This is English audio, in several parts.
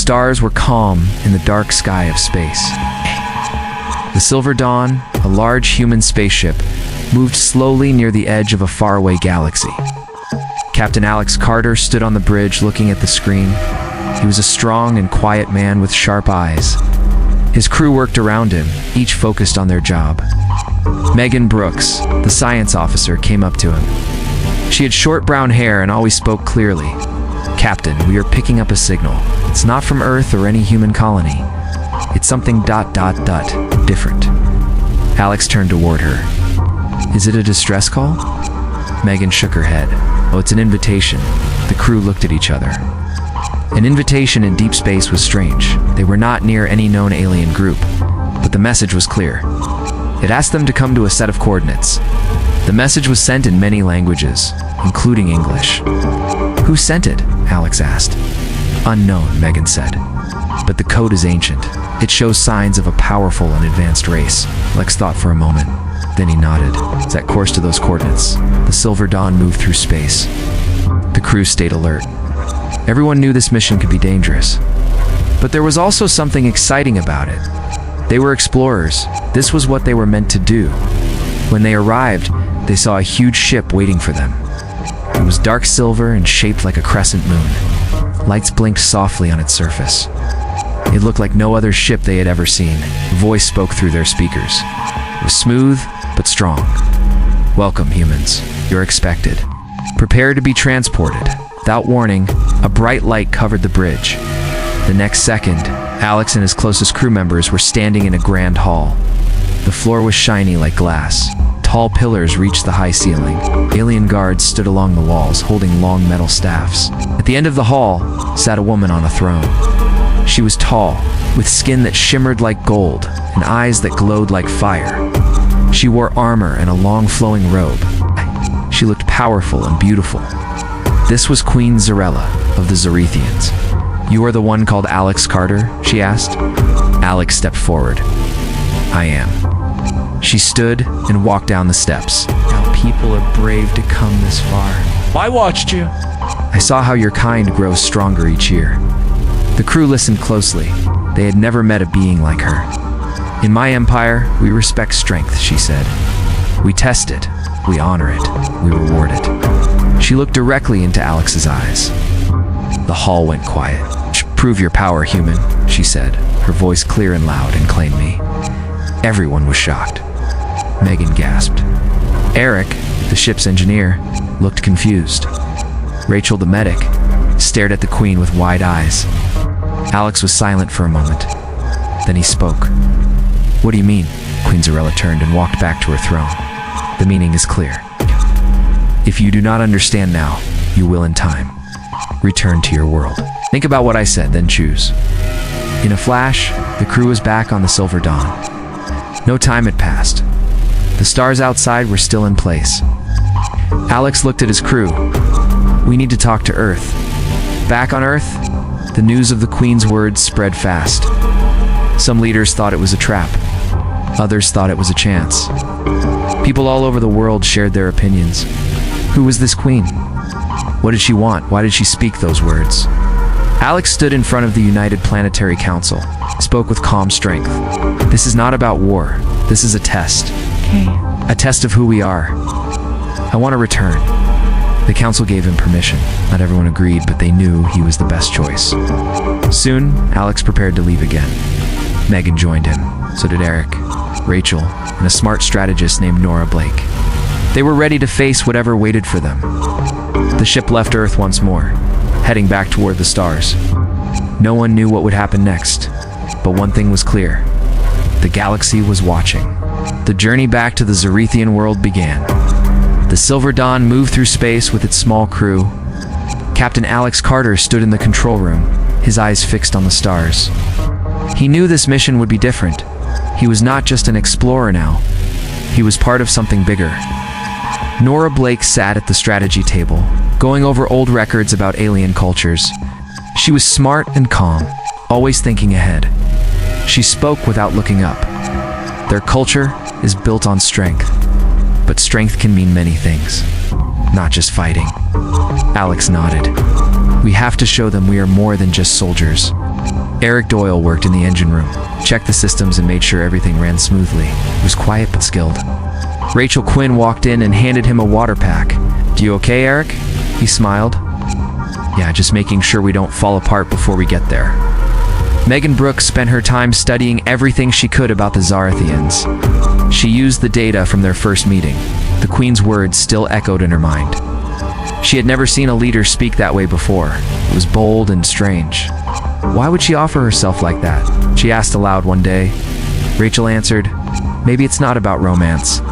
stars were calm in the dark sky of space. The Silver Dawn, a large human spaceship, moved slowly near the edge of a faraway galaxy. Captain Alex Carter stood on the bridge looking at the screen. He was a strong and quiet man with sharp eyes. His crew worked around him, each focused on their job. Megan Brooks, the science officer, came up to him. She had short brown hair and always spoke clearly. "Captain, we are picking up a signal. It's not from Earth or any human colony. It's something ... different." Alex turned toward her. "Is it a distress call?" Megan shook her head. "Oh, it's an invitation." The crew looked at each other. An invitation in deep space was strange. They were not near any known alien group, but the message was clear. It asked them to come to a set of coordinates. The message was sent in many languages, including English. "Who sent it?" Alex asked. "Unknown," Megan said. "But the code is ancient. It shows signs of a powerful and advanced race." Alex thought for a moment. Then he nodded. Set course to those coordinates. The Silver Dawn moved through space. The crew stayed alert. Everyone knew this mission could be dangerous. But there was also something exciting about it. They were explorers. This was what they were meant to do. When they arrived, they saw a huge ship waiting for them. It was dark silver and shaped like a crescent moon. Lights blinked softly on its surface. It looked like no other ship they had ever seen. A voice spoke through their speakers. It was smooth, but strong. "Welcome, humans. You're expected. Prepare to be transported." Without warning, a bright light covered the bridge. The next second, Alex and his closest crew members were standing in a grand hall. The floor was shiny like glass. Tall pillars reached the high ceiling. Alien guards stood along the walls, holding long metal staffs. At the end of the hall sat a woman on a throne. She was tall, with skin that shimmered like gold and eyes that glowed like fire. She wore armor and a long flowing robe. She looked powerful and beautiful. This was Queen Xyrella of the Zarythians. "You are the one called Alex Carter?" she asked. Alex stepped forward. "I am." She stood and walked down the steps. "Now people are brave to come this far. I watched you. I saw how your kind grows stronger each year." The crew listened closely. They had never met a being like her. "In my empire, we respect strength," she said. "We test it, we honor it, we reward it." She looked directly into Alex's eyes. The hall went quiet. "Prove your power, human," she said, her voice clear and loud, and claim me. Everyone was shocked. Megan gasped. Eric, the ship's engineer, looked confused. Rachel, the medic, stared at the Queen with wide eyes. Alex was silent for a moment. Then he spoke. "What do you mean?" Queen Xyrella turned and walked back to her throne. "The meaning is clear. If you do not understand now, you will in time. Return to your world. Think about what I said, then choose." In a flash, the crew was back on the Silver Dawn. No time had passed. The stars outside were still in place. Alex looked at his crew. "We need to talk to Earth." Back on Earth, the news of the Queen's words spread fast. Some leaders thought it was a trap. Others thought it was a chance. People all over the world shared their opinions. Who was this Queen? What did she want? Why did she speak those words? Alex stood in front of the United Planetary Council, spoke with calm strength. "This is not about war. This is a test. A test of who we are. I want to return." The council gave him permission. Not everyone agreed, but they knew he was the best choice. Soon, Alex prepared to leave again. Megan joined him. So did Eric, Rachel, and a smart strategist named Nora Blake. They were ready to face whatever waited for them. The ship left Earth once more, heading back toward the stars. No one knew what would happen next, but one thing was clear. The galaxy was watching. The journey back to the Zarythian world began. The Silver Dawn moved through space with its small crew. Captain Alex Carter stood in the control room, his eyes fixed on the stars. He knew this mission would be different. He was not just an explorer now. He was part of something bigger. Nora Blake sat at the strategy table, going over old records about alien cultures. She was smart and calm, always thinking ahead. She spoke without looking up. Their culture is built on strength, but strength can mean many things, not just fighting. Alex nodded. "We have to show them we are more than just soldiers. Eric Doyle worked in the engine room, checked the systems and made sure everything ran smoothly. He was quiet but skilled. Rachel Quinn walked in and handed him a water pack. "You okay, Eric?" He smiled. "Yeah, just making sure we don't fall apart before we get there." Megan Brooks spent her time studying everything she could about the Zarythians. She used the data from their first meeting. The Queen's words still echoed in her mind. She had never seen a leader speak that way before. It was bold and strange. Why would she offer herself like that? She asked aloud one day. Rachel answered, "Maybe it's not about romance.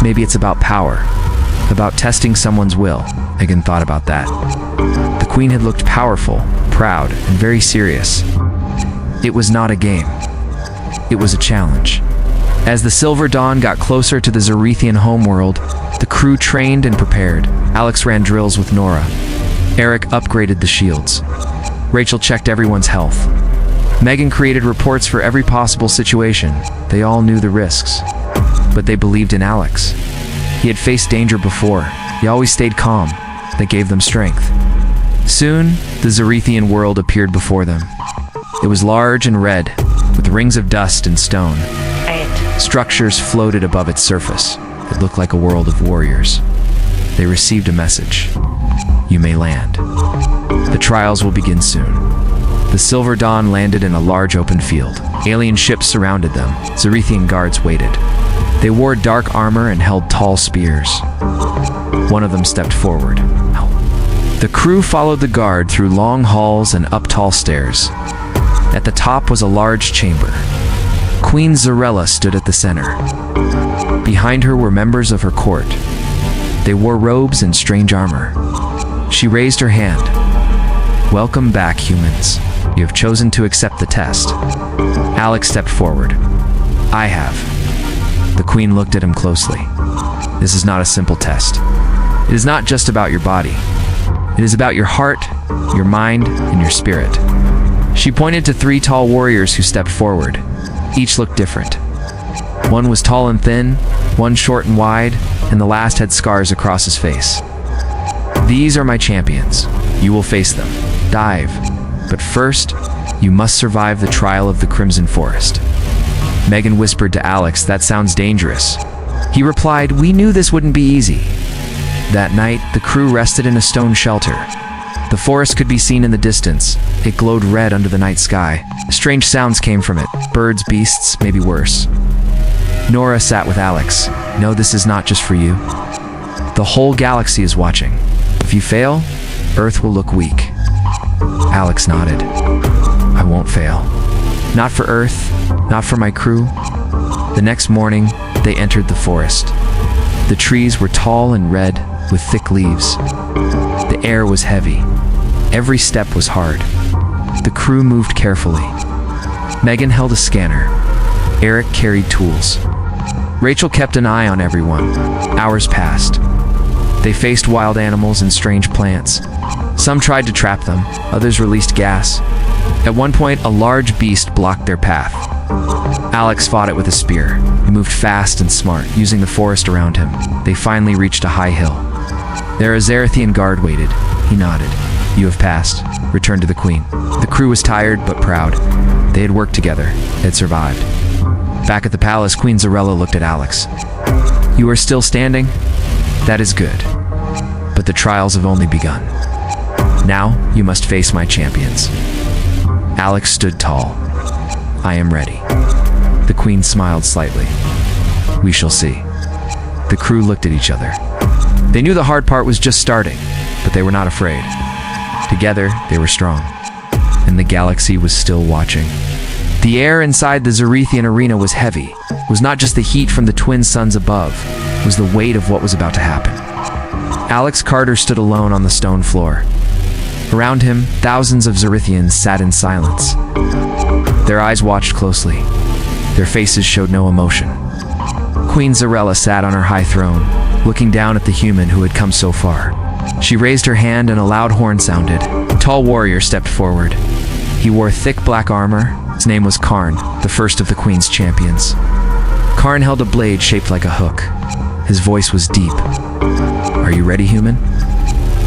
Maybe it's about power. About testing someone's will." Megan thought about that. The Queen had looked powerful, proud, and very serious. It was not a game. It was a challenge. As the Silver Dawn got closer to the Zarythian homeworld, the crew trained and prepared. Alex ran drills with Nora. Eric upgraded the shields. Rachel checked everyone's health. Megan created reports for every possible situation. They all knew the risks. But they believed in Alex. He had faced danger before. He always stayed calm. That gave them strength. Soon, the Zarythian world appeared before them. It was large and red, with rings of dust and stone. Structures floated above its surface. It looked like a world of warriors. They received a message. "You may land. The trials will begin soon." The Silver Dawn landed in a large open field. Alien ships surrounded them. Zarythian guards waited. They wore dark armor and held tall spears. One of them stepped forward. The crew followed the guard through long halls and up tall stairs. At the top was a large chamber. Queen Xyrella stood at the center. Behind her were members of her court. They wore robes and strange armor. She raised her hand. "Welcome back, humans. You have chosen to accept the test." Alex stepped forward. "I have." The Queen looked at him closely. "This is not a simple test. It is not just about your body. It is about your heart, your mind, and your spirit." She pointed to 3 tall warriors who stepped forward. Each looked different. One was tall and thin, one short and wide, and the last had scars across his face. "These are my champions. You will face them. Dive. But first, you must survive the trial of the Crimson Forest." Megan whispered to Alex, "That sounds dangerous." He replied, "We knew this wouldn't be easy." That night, the crew rested in a stone shelter. The forest could be seen in the distance. It glowed red under the night sky. Strange sounds came from it. Birds, beasts, maybe worse. Nora sat with Alex. "No, this is not just for you. The whole galaxy is watching. If you fail, Earth will look weak." Alex nodded. "I won't fail. Not for Earth, not for my crew." The next morning, they entered the forest. The trees were tall and red, with thick leaves. The air was heavy. Every step was hard. The crew moved carefully. Megan held a scanner. Eric carried tools. Rachel kept an eye on everyone. Hours passed. They faced wild animals and strange plants. Some tried to trap them, others released gas. At one point, a large beast blocked their path. Alex fought it with a spear. He moved fast and smart, using the forest around him. They finally reached a high hill. There a Zarythian guard waited. He nodded. "You have passed. Return to the Queen." The crew was tired but proud. They had worked together. They had survived. Back at the palace, Queen Xyrella looked at Alex. "You are still standing? That is good. But the trials have only begun. Now, you must face my champions." Alex stood tall. "I am ready." The Queen smiled slightly. "We shall see." The crew looked at each other. They knew the hard part was just starting, but they were not afraid. Together, they were strong. And the galaxy was still watching. The air inside the Zarythian arena was heavy. It was not just the heat from the twin suns above. It was the weight of what was about to happen. Alex Carter stood alone on the stone floor. Around him, thousands of Zarythians sat in silence. Their eyes watched closely. Their faces showed no emotion. Queen Xyrella sat on her high throne, looking down at the human who had come so far. She raised her hand and a loud horn sounded. A tall warrior stepped forward. He wore thick black armor. His name was Karn, the first of the Queen's champions. Karn held a blade shaped like a hook. His voice was deep. "Are you ready, human?"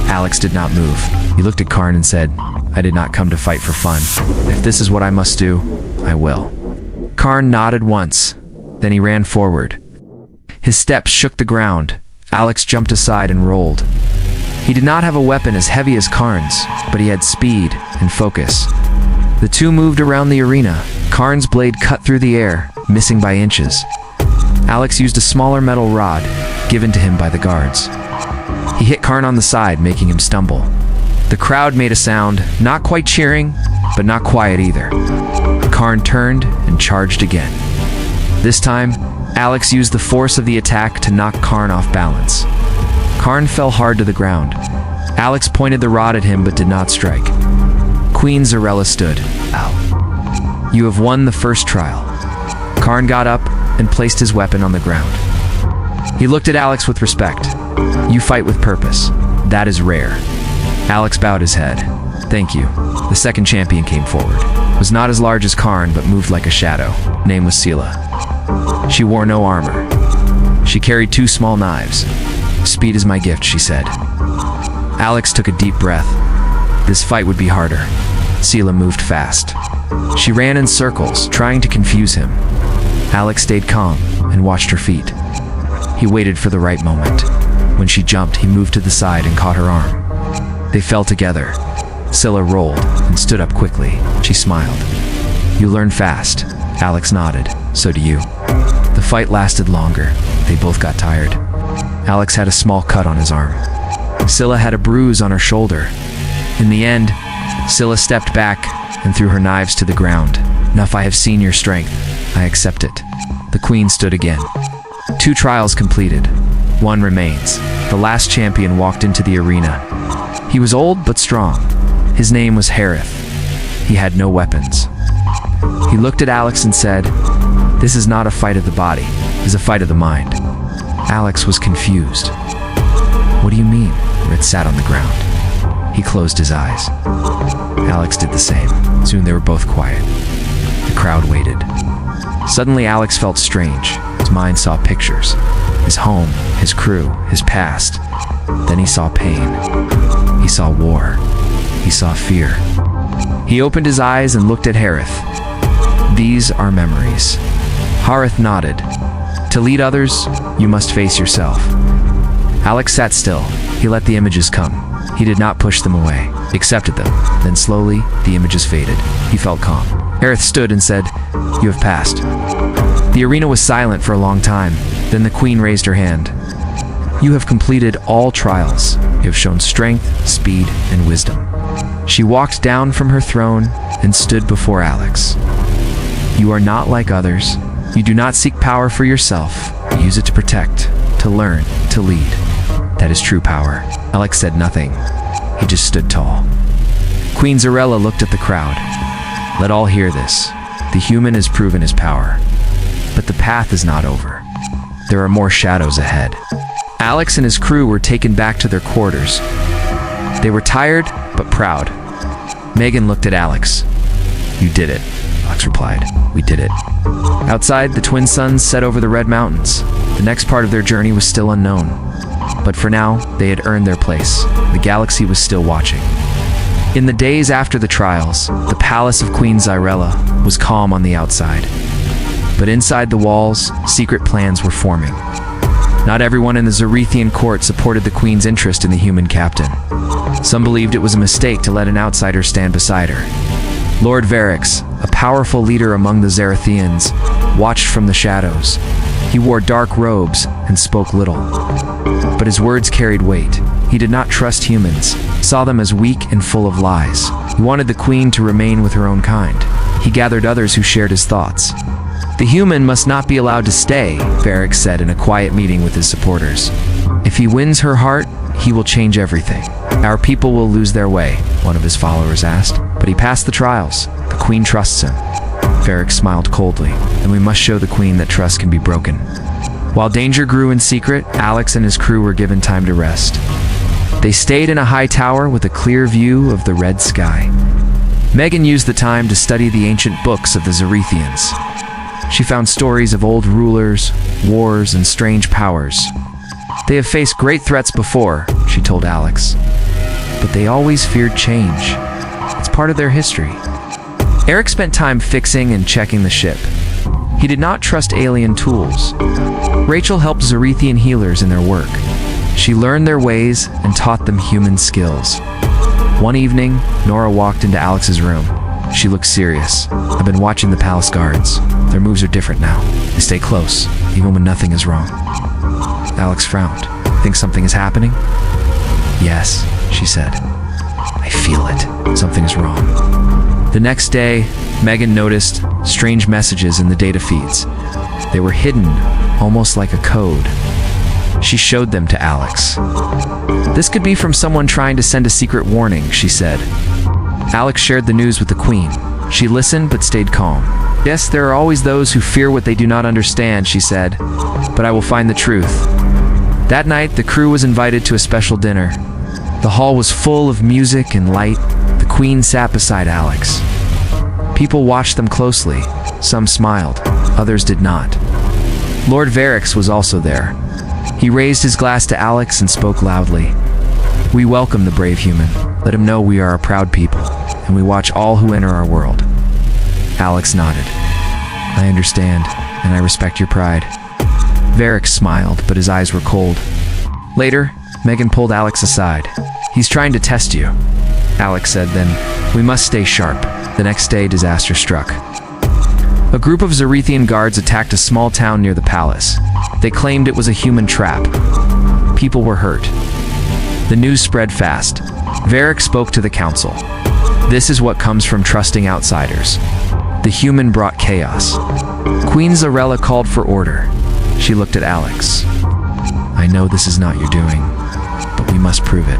Alex did not move. He looked at Karn and said, I did not come to fight for fun. If this is what I must do, I will. Karn nodded once, then he ran forward. His steps shook the ground. Alex jumped aside and rolled. He did not have a weapon as heavy as Karn's, but he had speed and focus. The two moved around the arena. Karn's blade cut through the air, missing by inches. Alex used a smaller metal rod, given to him by the guards. He hit Karn on the side, making him stumble. The crowd made a sound, not quite cheering, but not quiet either. Karn turned and charged again. This time, Alex used the force of the attack to knock Karn off balance. Karn fell hard to the ground. Alex pointed the rod at him but did not strike. Queen Xyrella stood. Ow. You have won the first trial. Karn got up and placed his weapon on the ground. He looked at Alex with respect. You fight with purpose. That is rare. Alex bowed his head. Thank you. The second champion came forward. Was not as large as Karn, but moved like a shadow. Name was Sela. She wore no armor. She carried 2 small knives. Speed is my gift, she said. Alex took a deep breath. This fight would be harder. Sela moved fast. She ran in circles, trying to confuse him. Alex stayed calm and watched her feet. He waited for the right moment. When she jumped, he moved to the side and caught her arm. They fell together. Sela rolled and stood up quickly. She smiled. You learn fast. Alex nodded. So do you. The fight lasted longer. They both got tired. Alex had a small cut on his arm. Sela had a bruise on her shoulder. In the end, Sela stepped back and threw her knives to the ground. Enough, I have seen your strength. I accept it. The queen stood again. 2 trials completed. 1 remains. The last champion walked into the arena. He was old but strong. His name was Harith. He had no weapons. He looked at Alex and said, "This is not a fight of the body. It is a fight of the mind." Alex was confused. What do you mean? Red sat on the ground. He closed his eyes. Alex did the same. Soon they were both quiet. The crowd waited. Suddenly Alex felt strange. His mind saw pictures. His home, his crew, his past. Then he saw pain. He saw war. He saw fear. He opened his eyes and looked at Harith. These are memories. Harith nodded. To lead others, you must face yourself. Alex sat still. He let the images come. He did not push them away. He accepted them. Then slowly, the images faded. He felt calm. Harith stood and said, "You have passed." The arena was silent for a long time. Then the queen raised her hand. "You have completed all trials. You have shown strength, speed, and wisdom." She walked down from her throne and stood before Alex. "You are not like others. You do not seek power for yourself. You use it to protect, to learn, to lead. That is true power." Alex said nothing. He just stood tall. Queen Xyrella looked at the crowd. "Let all hear this. The human has proven his power. But the path is not over. There are more shadows ahead." Alex and his crew were taken back to their quarters. They were tired, but proud. Megan looked at Alex. "You did it," Alex replied. "We did it." Outside, the twin suns set over the red mountains. The next part of their journey was still unknown. But for now, they had earned their place. The galaxy was still watching. In the days after the trials, the palace of Queen Xyrella was calm on the outside. But inside the walls, secret plans were forming. Not everyone in the Zarythian court supported the queen's interest in the human captain. Some believed it was a mistake to let an outsider stand beside her. Lord Varix, a powerful leader among the Zarythians, watched from the shadows. He wore dark robes and spoke little. But his words carried weight. He did not trust humans, saw them as weak and full of lies. He wanted the queen to remain with her own kind. He gathered others who shared his thoughts. "The human must not be allowed to stay," Varix said in a quiet meeting with his supporters. "If he wins her heart, he will change everything. Our people will lose their way," one of his followers asked. "But he passed the trials. The queen trusts him." Varix smiled coldly. "And we must show the queen that trust can be broken." While danger grew in secret, Alex and his crew were given time to rest. They stayed in a high tower with a clear view of the red sky. Megan used the time to study the ancient books of the Zarythians. She found stories of old rulers, wars, and strange powers. "They have faced great threats before," she told Alex. "But they always feared change. It's part of their history. Eric spent time fixing and checking the ship. He did not trust alien tools. Rachel helped Zarythian healers in their work. She learned their ways and taught them human skills. One evening, Nora walked into Alex's room. She looked serious. I've been watching the palace guards. Their moves are different now. They stay close, even when nothing is wrong. Alex frowned. Think something is happening? Yes, she said. I feel it. Something is wrong. The next day, Megan noticed strange messages in the data feeds. They were hidden, almost like a code. She showed them to Alex. This could be from someone trying to send a secret warning, she said. Alex shared the news with the Queen. She listened but stayed calm. Yes, there are always those who fear what they do not understand, she said, but I will find the truth. That night, the crew was invited to a special dinner. The hall was full of music and light. The Queen sat beside Alex. People watched them closely. Some smiled, others did not. Lord Varix was also there. He raised his glass to Alex and spoke loudly. We welcome the brave human. Let him know we are a proud people, and we watch all who enter our world. Alex nodded. I understand, and I respect your pride. Varix smiled, but his eyes were cold. Later, Megan pulled Alex aside. He's trying to test you, Alex said then. We must stay sharp. The next day, disaster struck. A group of Zarythian guards attacked a small town near the palace. They claimed it was a human trap. People were hurt. The news spread fast. Varix spoke to the council. This is what comes from trusting outsiders. The human brought chaos. Queen Xyrella called for order. She looked at Alex. I know this is not your doing, but we must prove it.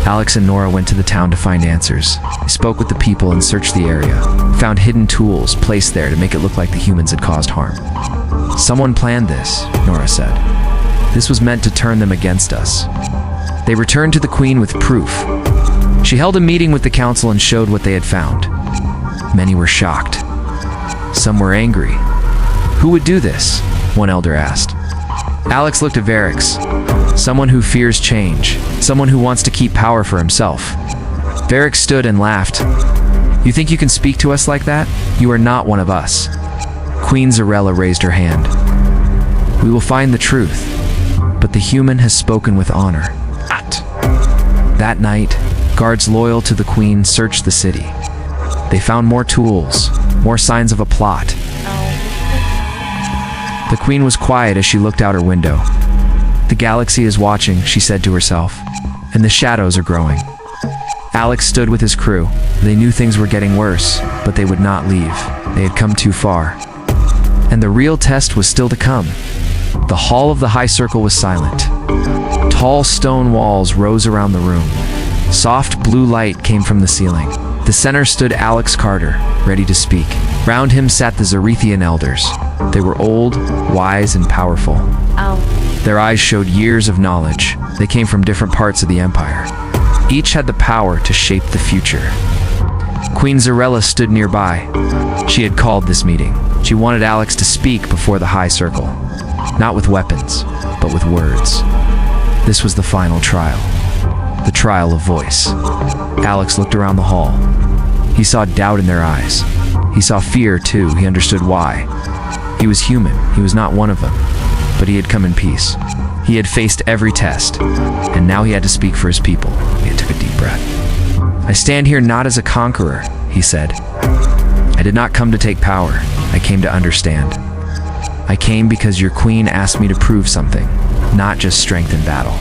Alex and Nora went to the town to find answers. They spoke with the people and searched the area. Found hidden tools placed there to make it look like the humans had caused harm. Someone planned this, Nora said. This was meant to turn them against us. They returned to the Queen with proof. She held a meeting with the council and showed what they had found. Many were shocked. Some were angry. Who would do this? One elder asked. Alex looked at Varix. Someone who fears change. Someone who wants to keep power for himself. Varix stood and laughed. You think you can speak to us like that? You are not one of us. Queen Xyrella raised her hand. We will find the truth, but the human has spoken with honor. That night, guards loyal to the Queen searched the city. They found more tools, more signs of a plot. The Queen was quiet as she looked out her window. The galaxy is watching, she said to herself, and the shadows are growing. Alex stood with his crew. They knew things were getting worse, but they would not leave. They had come too far. And the real test was still to come. The hall of the High Circle was silent. Tall stone walls rose around the room. Soft blue light came from the ceiling. The center stood Alex Carter, ready to speak. Round him sat the Zarythian elders. They were old, wise, and powerful. Their eyes showed years of knowledge. They came from different parts of the Empire. Each had the power to shape the future. Queen Xyrella stood nearby. She had called this meeting. She wanted Alex to speak before the High Circle. Not with weapons, but with words. This was the final trial. The trial of voice. Alex looked around the hall. He saw doubt in their eyes. He saw fear, too. He understood why. He was human. He was not one of them. But he had come in peace. He had faced every test. And now he had to speak for his people. He took a deep breath. I stand here not as a conqueror, he said. I did not come to take power. I came to understand. I came because your queen asked me to prove something. Not just strength in battle,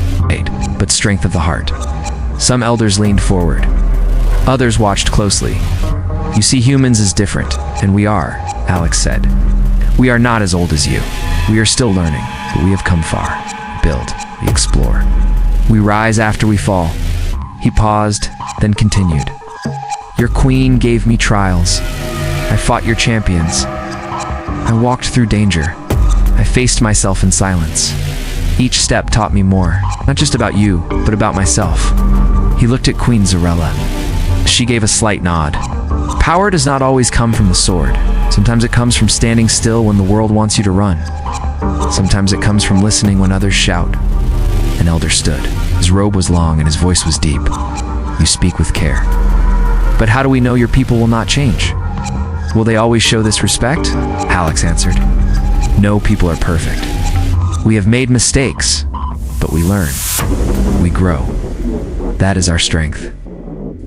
but strength of the heart. Some elders leaned forward. Others watched closely. You see humans as different, and we are, Alex said. We are not as old as you. We are still learning, but we have come far. We build, we explore. We rise after we fall. He paused, then continued. Your queen gave me trials. I fought your champions. I walked through danger. I faced myself in silence. Each step taught me more, not just about you, but about myself. He looked at Queen Xyrella. She gave a slight nod. Power does not always come from the sword. Sometimes it comes from standing still when the world wants you to run. Sometimes it comes from listening when others shout. An elder stood. His robe was long and his voice was deep. You speak with care. But how do we know your people will not change? Will they always show this respect? Alex answered. No people are perfect. We have made mistakes, but we learn. We grow. That is our strength.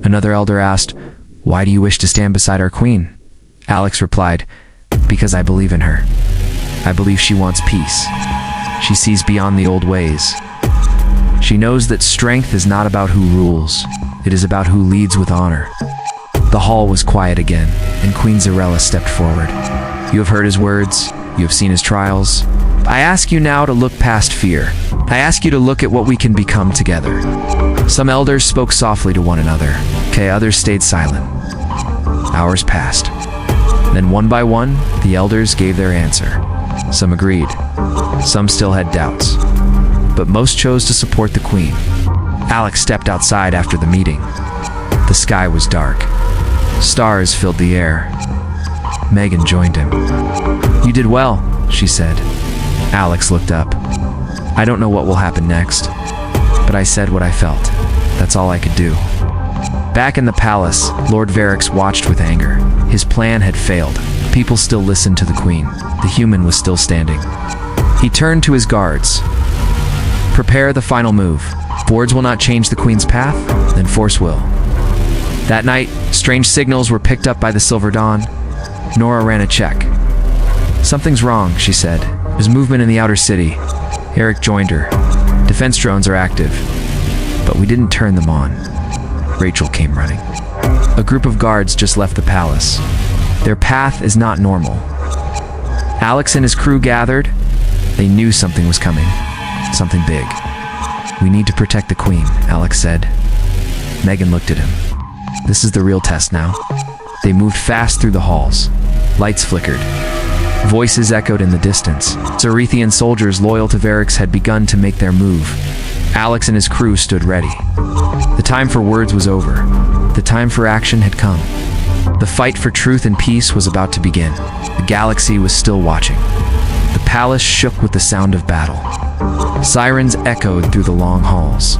Another elder asked, "Why do you wish to stand beside our queen?" Alex replied, "Because I believe in her. I believe she wants peace. She sees beyond the old ways. She knows that strength is not about who rules. It is about who leads with honor." The hall was quiet again, and Queen Xyrella stepped forward. "You have heard his words. You have seen his trials. I ask you now to look past fear. I ask you to look at what we can become together." Some elders spoke softly to one another. Others stayed silent. Hours passed. Then one by one, the elders gave their answer. Some agreed. Some still had doubts. But most chose to support the queen. Alex stepped outside after the meeting. The sky was dark. Stars filled the air. Megan joined him. "You did well," she said. Alex looked up. "I don't know what will happen next, but I said what I felt. That's all I could do." Back in the palace, Lord Varix watched with anger. His plan had failed. People still listened to the queen. The human was still standing. He turned to his guards. "Prepare the final move. If words will not change the queen's path, then force will." That night, strange signals were picked up by the Silver Dawn. Nora ran a check. "Something's wrong," she said. "There's movement in the outer city." Eric joined her. "Defense drones are active, but we didn't turn them on." Rachel came running. A group of guards just left the palace. Their path is not normal. Alex and his crew gathered. They knew something was coming. Something big. "We need to protect the queen," Alex said. Megan looked at him. "This is the real test now." They moved fast through the halls. Lights flickered. Voices echoed in the distance. Zarythian soldiers loyal to Varix had begun to make their move. Alex and his crew stood ready. The time for words was over. The time for action had come. The fight for truth and peace was about to begin. The galaxy was still watching. The palace shook with the sound of battle. Sirens echoed through the long halls.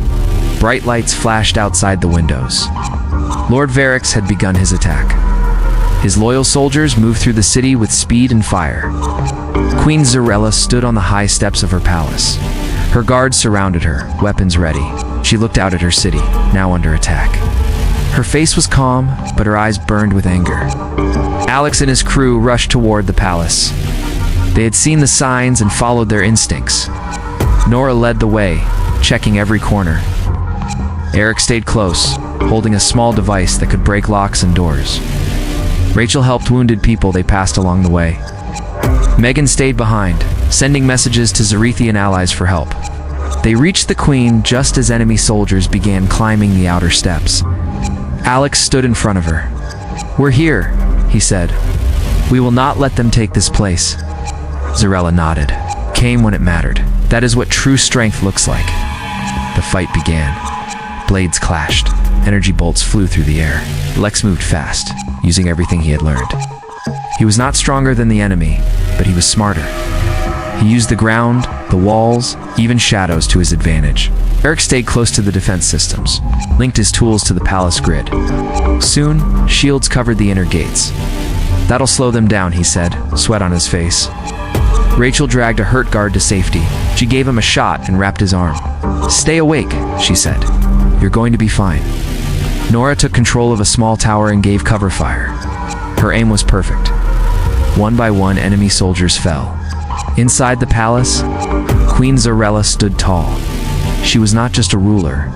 Bright lights flashed outside the windows. Lord Varix had begun his attack. His loyal soldiers moved through the city with speed and fire. Queen Xyrella stood on the high steps of her palace. Her guards surrounded her, weapons ready. She looked out at her city, now under attack. Her face was calm, but her eyes burned with anger. Alex and his crew rushed toward the palace. They had seen the signs and followed their instincts. Nora led the way, checking every corner. Eric stayed close, holding a small device that could break locks and doors. Rachel helped wounded people they passed along the way. Megan stayed behind, sending messages to Zarythian allies for help. They reached the queen just as enemy soldiers began climbing the outer steps. Alex stood in front of her. "We're here," he said. "We will not let them take this place." Xyrella nodded. "Came when it mattered. That is what true strength looks like." The fight began. Blades clashed. Energy bolts flew through the air. Lex moved fast, using everything he had learned. He was not stronger than the enemy, but he was smarter. He used the ground, the walls, even shadows to his advantage. Eric stayed close to the defense systems, linked his tools to the palace grid. Soon, shields covered the inner gates. "That'll slow them down," he said, sweat on his face. Rachel dragged a hurt guard to safety. She gave him a shot and wrapped his arm. "Stay awake," she said. "You're going to be fine." Nora took control of a small tower and gave cover fire. Her aim was perfect. One by one, enemy soldiers fell. Inside the palace, Queen Xyrella stood tall. She was not just a ruler,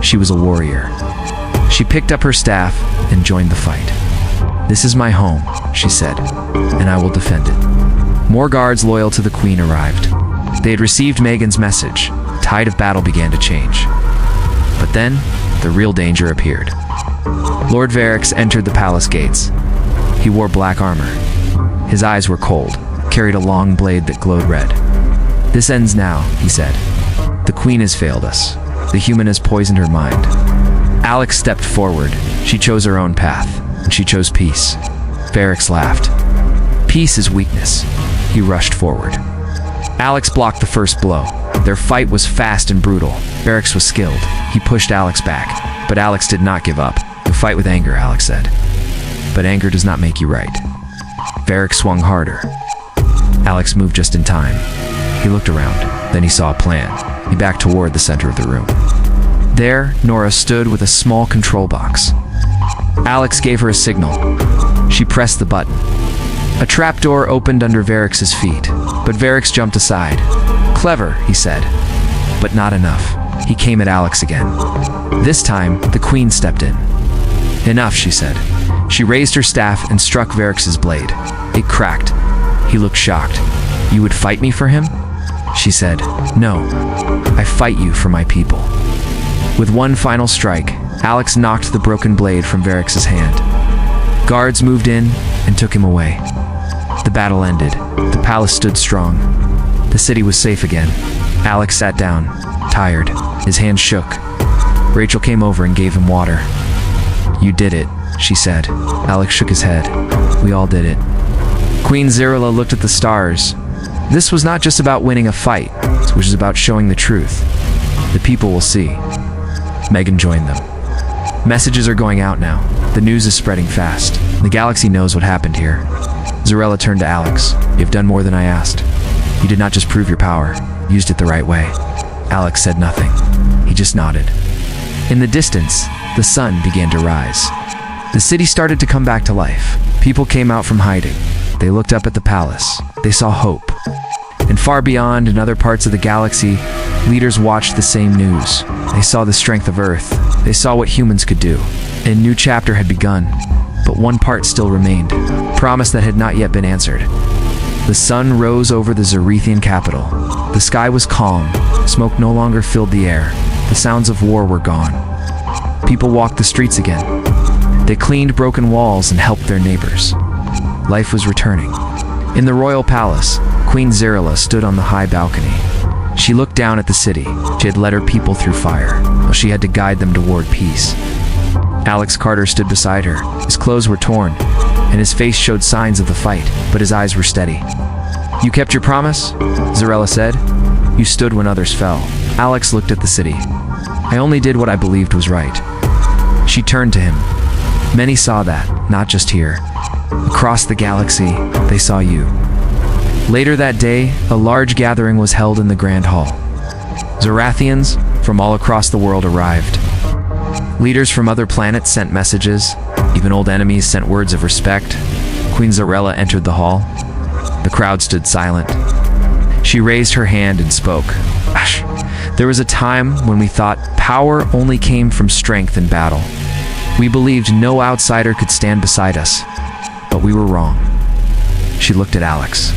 she was a warrior. She picked up her staff and joined the fight. "This is my home," she said, "and I will defend it." More guards loyal to the queen arrived. They had received Megan's message. The tide of battle began to change. But then, the real danger appeared. Lord Varix entered the palace gates. He wore black armor. His eyes were cold, carried a long blade that glowed red. "This ends now," he said. "The queen has failed us. The human has poisoned her mind." Alex stepped forward. She chose her own path, and she chose peace. Varix laughed. "Peace is weakness." He rushed forward. Alex blocked the first blow. Their fight was fast and brutal. Varix was skilled. He pushed Alex back, but Alex did not give up. The fight with anger, Alex said. But anger does not make you right. Varric swung harder. Alex moved just in time. He looked around, then he saw a plan. He backed toward the center of the room. There, Nora stood with a small control box. Alex gave her a signal. She pressed the button. A trapdoor opened under Varric's feet, but Varric jumped aside. Clever, he said, but not enough. He came at Alex again. This time, the Queen stepped in. Enough, she said. She raised her staff and struck Varric's blade. It cracked. He looked shocked. You would fight me for him? She said, No, I fight you for my people. With one final strike, Alex knocked the broken blade from Varric's hand. Guards moved in and took him away. The battle ended. The palace stood strong. The city was safe again. Alex sat down, tired. His hands shook. Rachel came over and gave him water. You did it, she said. Alex shook his head. We all did it. Queen Xyrella looked at the stars. This was not just about winning a fight, which is about showing the truth. The people will see. Megan joined them. Messages are going out now. The news is spreading fast. The galaxy knows what happened here. Xyrella turned to Alex. You've done more than I asked. You did not just prove your power, you used it the right way. Alex said nothing. He just nodded. In the distance, the sun began to rise. The city started to come back to life. People came out from hiding. They looked up at the palace. They saw hope. And far beyond, in other parts of the galaxy, leaders watched the same news. They saw the strength of Earth. They saw what humans could do. A new chapter had begun, but one part still remained. Promise that had not yet been answered. The sun rose over the Zarythian capital. The sky was calm. Smoke no longer filled the air. The sounds of war were gone. People walked the streets again. They cleaned broken walls and helped their neighbors. Life was returning. In the royal palace, Queen Xyrella stood on the high balcony. She looked down at the city. She had led her people through fire, while she had to guide them toward peace. Alex Carter stood beside her. His clothes were torn, and his face showed signs of the fight, but his eyes were steady. You kept your promise? Xyrella said. You stood when others fell. Alex looked at the city. I only did what I believed was right. She turned to him. Many saw that, not just here. Across the galaxy, they saw you. Later that day, a large gathering was held in the Grand Hall. Zarythians from all across the world arrived. Leaders from other planets sent messages. Even old enemies sent words of respect. Queen Xyrella entered the hall. The crowd stood silent. She raised her hand and spoke. Gosh, there was a time when we thought power only came from strength in battle. We believed no outsider could stand beside us, but we were wrong. She looked at Alex.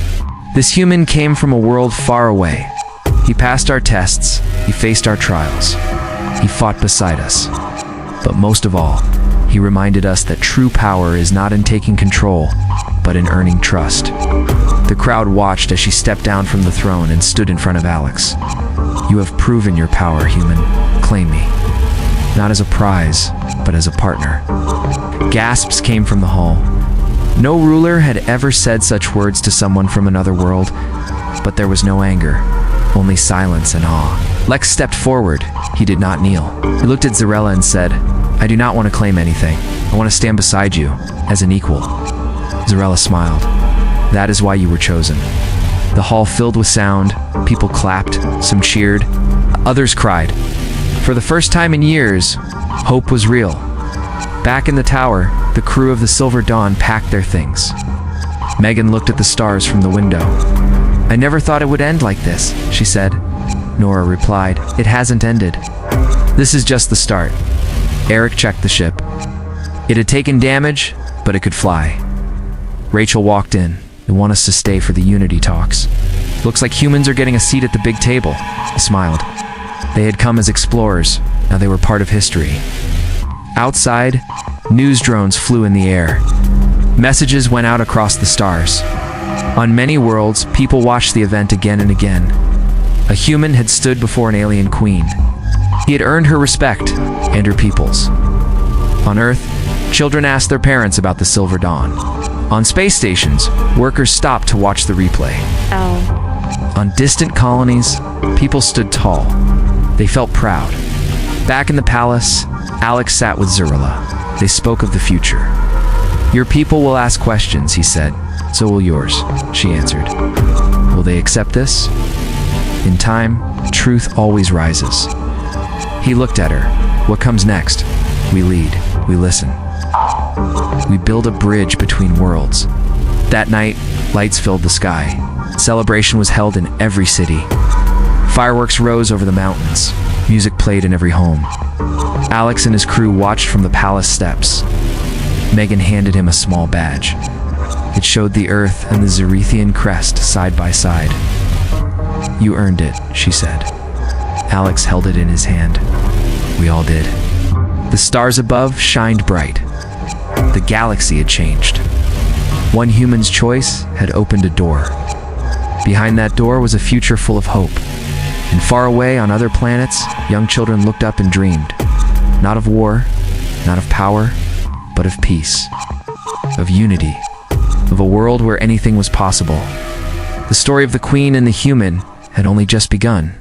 This human came from a world far away. He passed our tests. He faced our trials. He fought beside us. But most of all, he reminded us that true power is not in taking control, but in earning trust. The crowd watched as she stepped down from the throne and stood in front of Alex. You have proven your power, human. Claim me. Not as a prize, but as a partner. Gasps came from the hall. No ruler had ever said such words to someone from another world, but there was no anger, only silence and awe. Lex stepped forward. He did not kneel. He looked at Xyrella and said, I do not want to claim anything. I want to stand beside you, as an equal. Xyrella smiled. That is why you were chosen. The hall filled with sound. People clapped, some cheered, others cried. For the first time in years, hope was real. Back in the tower, the crew of the Silver Dawn packed their things. Megan looked at the stars from the window. I never thought it would end like this, she said. Nora replied, It hasn't ended. This is just the start. Eric checked the ship. It had taken damage, but it could fly. Rachel walked in. They want us to stay for the Unity talks. Looks like humans are getting a seat at the big table. He smiled. They had come as explorers. Now they were part of history. Outside, news drones flew in the air. Messages went out across the stars. On many worlds, people watched the event again and again. A human had stood before an alien queen. He had earned her respect and her people's. On Earth, children asked their parents about the Silver Dawn. On space stations, workers stopped to watch the replay. On distant colonies, people stood tall. They felt proud. Back in the palace, Alex sat with Xyrella. They spoke of the future. "Your people will ask questions," he said. "So will yours," she answered. "Will they accept this?" "In time, truth always rises." He looked at her. "What comes next?" "We lead, we listen. We build a bridge between worlds." That night, lights filled the sky. Celebration was held in every city. Fireworks rose over the mountains. Music played in every home. Alex and his crew watched from the palace steps. Megan handed him a small badge. It showed the Earth and the Zarythian crest side by side. "You earned it," she said. Alex held it in his hand. We all did. The stars above shined bright. The galaxy had changed. One human's choice had opened a door. Behind that door was a future full of hope. And far away on other planets, young children looked up and dreamed. Not of war, not of power, but of peace. Of unity. Of a world where anything was possible. The story of the Queen and the human had only just begun.